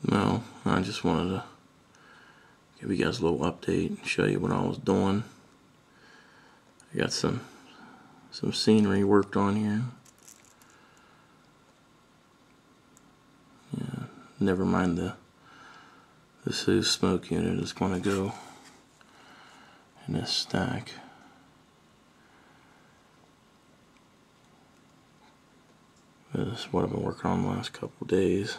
No, I just wanted to give you guys a little update and show you what I was doing. I got some scenery worked on here. Yeah, never mind the Sioux smoke unit is going to go in this stack. This is what I've been working on the last couple of days.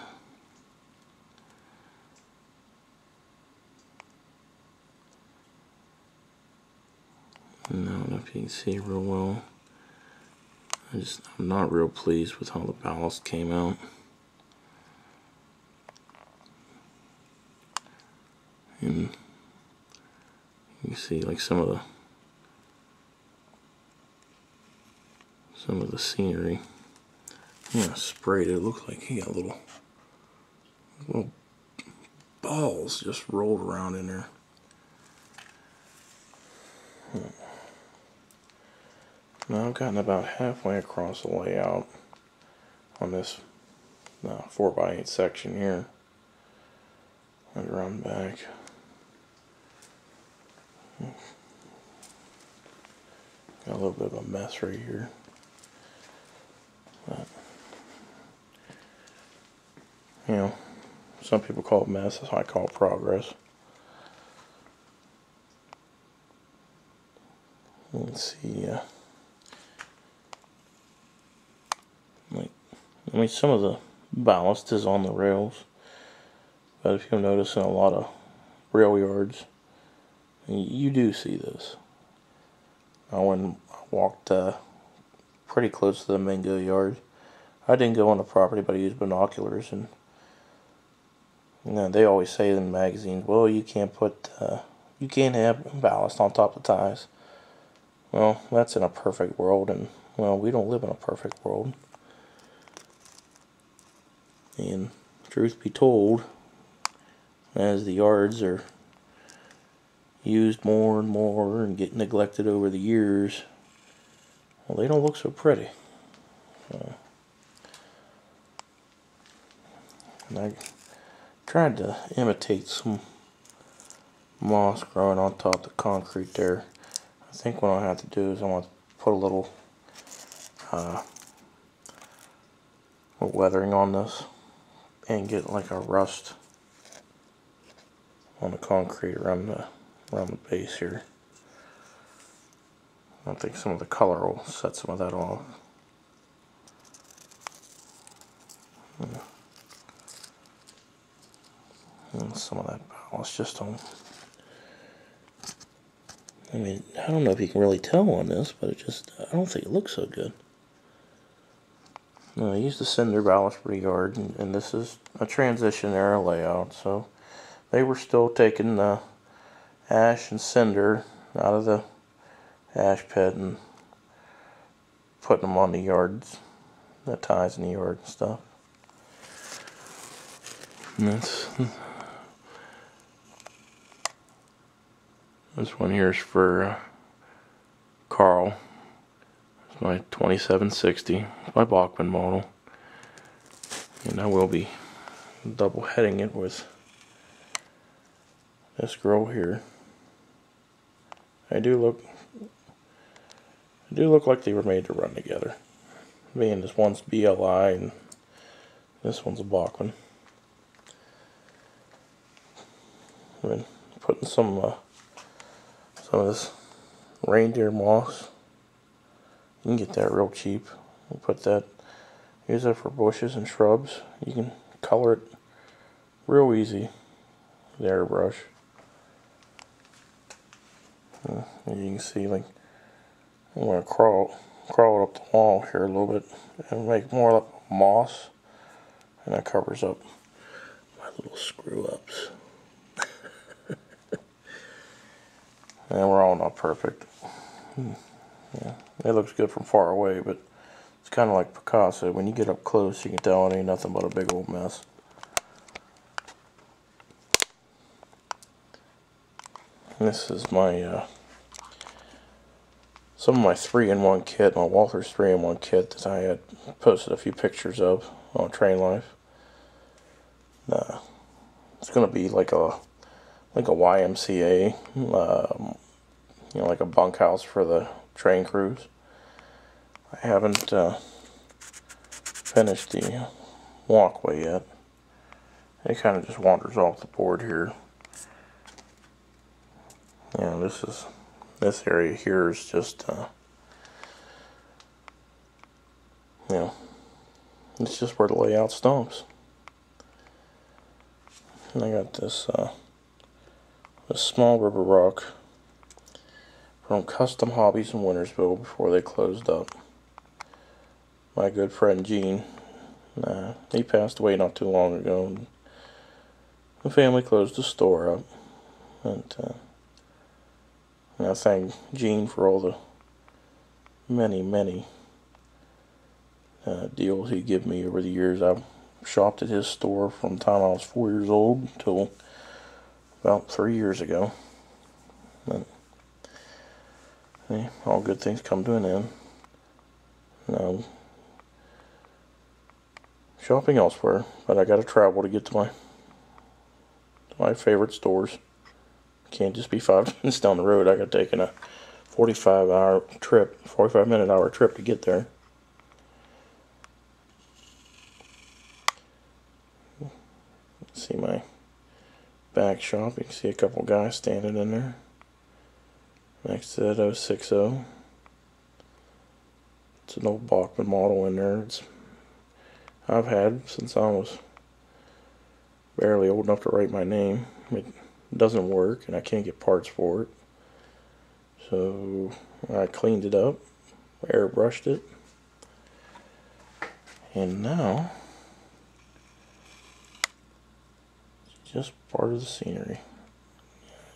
And I don't know if you can see real well. I'm not real pleased with how the ballast came out. And you can see like some of the scenery. Yeah, sprayed it. It looked like he got little balls just rolled around in there. Now I've gotten about halfway across the layout on this 4x8 section here. I'll run back. Got a little bit of a mess right here. But, you know, some people call it mess, that's what I call progress. Let's see, some of the ballast is on the rails, but if you'll notice in a lot of rail yards, you do see this. I walked pretty close to the Mingo yard. I didn't go on the property, but I used binoculars, and they always say in magazines, well, you can't have ballast on top of the ties. Well, that's in a perfect world, and well, we don't live in a perfect world. And truth be told, as the yards are used more and more and get neglected over the years, well, they don't look so pretty. And I tried to imitate some moss growing on top of the concrete there. I think what I have to do is I want to put a little weathering on this and get like a rust on the concrete around the base here. I think some of the color will set some of that off. And some of that ballast just don't. I mean, I don't know if you can really tell on this, but I don't think it looks so good. No, I used the cinder ballast for the yard, and this is a transition era layout, so they were still taking the ash and cinder out of the ash pit and putting them on the yards, the ties in the yard and stuff. And this one here is for Carl. It's my 2760, my Bachmann model, and I will be double heading it with this girl here. They do look like they were made to run together. Being this one's BLI and this one's a Bachmann. I've been putting some of this reindeer moss. You can get that real cheap. We'll put that, use it for bushes and shrubs. You can color it real easy with airbrush. And you can see, like, I'm going to crawl it up the wall here a little bit and make more like moss, and that covers up my little screw ups. And we're all not perfect. Yeah, it looks good from far away, but it's kind of like Picasso. When you get up close, you can tell it ain't nothing but a big old mess. And this is my some of my 3-in-1 kit, my Walther's 3-in-1 kit that I had posted a few pictures of on Train Life. It's going to be like a YMCA, like a bunkhouse for the train crews. I haven't finished the walkway yet. It kind of just wanders off the board here. This area here is just it's just where the layout stops. And I got this small river rock from Custom Hobbies in Wintersville before they closed up. My good friend Gene, he passed away not too long ago. The family closed the store up, and I thank Gene for all the many deals he gave me over the years. I've shopped at his store from the time I was 4 years old until about 3 years ago. But all good things come to an end. Now, shopping elsewhere, but I gotta travel to get to my favorite stores. Can't just be 5 minutes down the road. I got taking a 45-minute trip to get there. See my back shop. You can see a couple guys standing in there next to that 060. It's an old Bachmann model in there. I've had since I was barely old enough to write my name. It doesn't work, and I can't get parts for it. So I cleaned it up, airbrushed it, and now it's just part of the scenery.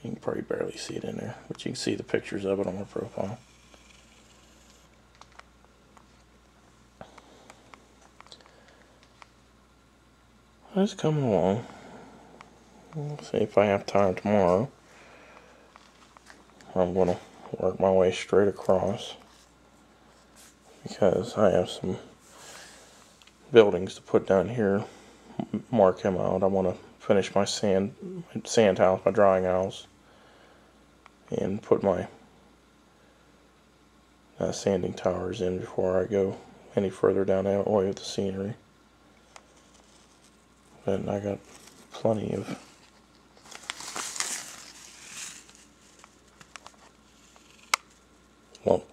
You can probably barely see it in there, but you can see the pictures of it on my profile. It's coming along. We'll see if I have time tomorrow. I'm going to work my way straight across because I have some buildings to put down here. Mark him out. I want to finish my sand house, my drying house, and put my sanding towers in before I go any further down that way with the scenery. But I got plenty of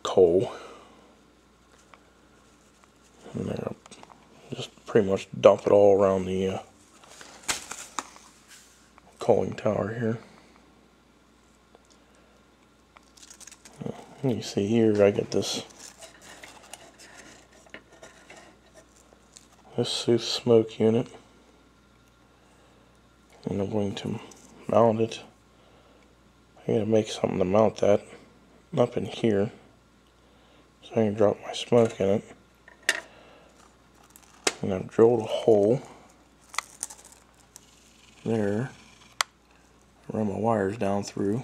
coal, and I'll just pretty much dump it all around the coaling tower here. You see here I get this Sooth smoke unit, and I'm going to mount it. I'm going to make something to mount that up in here so I can drop my smoke in it. And I've drilled a hole there, run my wires down through,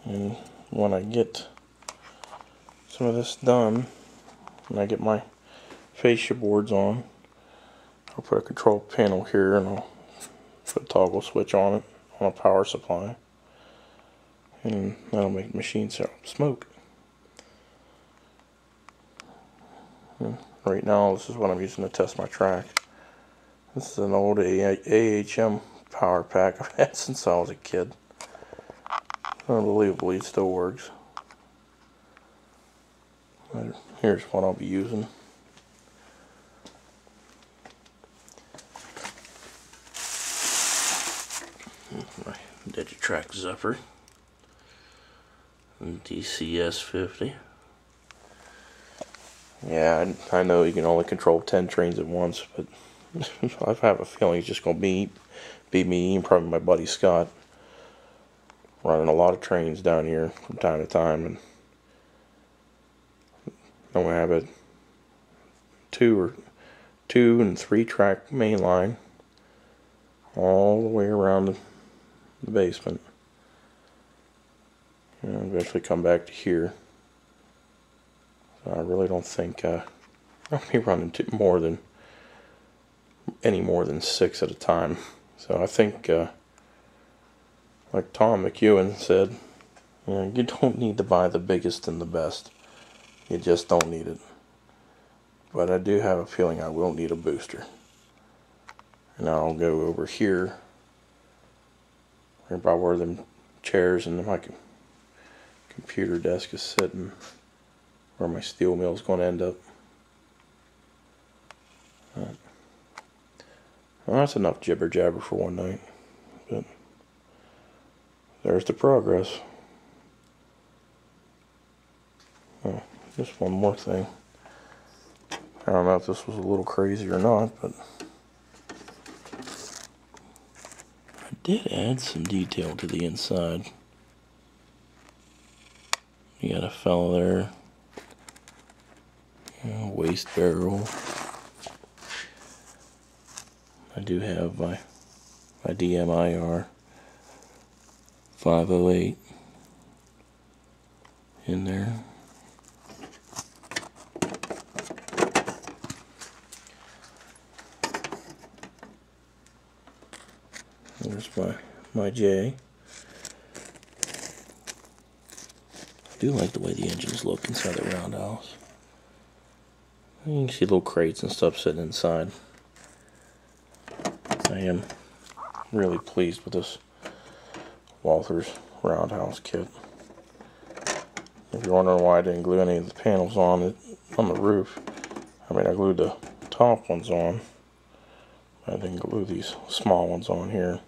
and when I get some of this done and I get my fascia boards on, I'll put a control panel here and I'll put a toggle switch on it on a power supply, and that'll make the machine set up smoke. And right now this is what I'm using to test my track. This is an old AHM power pack I've had since I was a kid. Unbelievably, it still works. But here's what I'll be using. My Digitrack Zephyr DCS 50. Yeah, I know you can only control 10 trains at once, but I have a feeling it's just going to be me and probably my buddy Scott running a lot of trains down here from time to time, and I'm going to have a 2 and 3 track main line all the way around the basement, and eventually come back to here. So I really don't think I'll be running more than any more than 6 at a time. So I think, like Tom McEwen said, you don't need to buy the biggest and the best. You just don't need it. But I do have a feeling I will need a booster. And I'll go over here, right by where them chairs and my computer desk is sitting, where my steel mill is going to end up. Well, that's enough jibber jabber for one night. But there's the progress. Oh, just one more thing. I don't know if this was a little crazy or not, but I did add some detail to the inside. You got a fellow there, waste barrel. I do have my DMIR 508 in there. There's my J. I do like the way the engines look inside the roundhouse. You can see little crates and stuff sitting inside. I am really pleased with this Walthers roundhouse kit. If you're wondering why I didn't glue any of the panels on the roof, I mean, I glued the top ones on. I didn't glue these small ones on here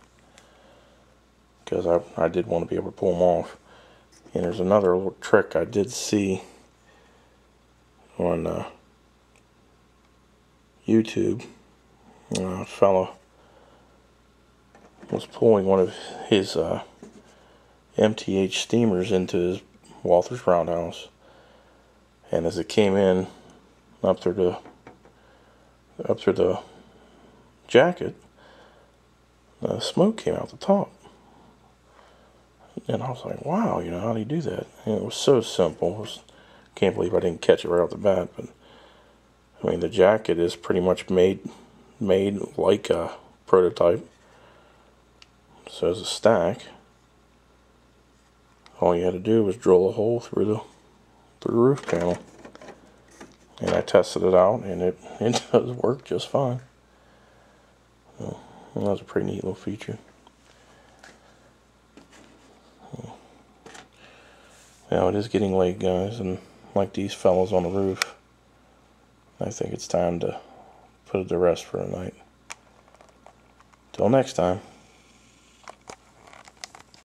because I did want to be able to pull them off. And there's another little trick I did see on YouTube. A fella was pulling one of his MTH steamers into his Walthers roundhouse, and as it came in up through the jacket, smoke came out the top. And I was like, wow, how do you do that? And it was so simple. Can't believe I didn't catch it right off the bat. But I mean, the jacket is pretty much made like a prototype. So as a stack, all you had to do was drill a hole through the roof panel. And I tested it out, and it does work just fine. So, that was a pretty neat little feature. Now it is getting late, guys, and like these fellows on the roof, I think it's time to put it to rest for a night. Till next time.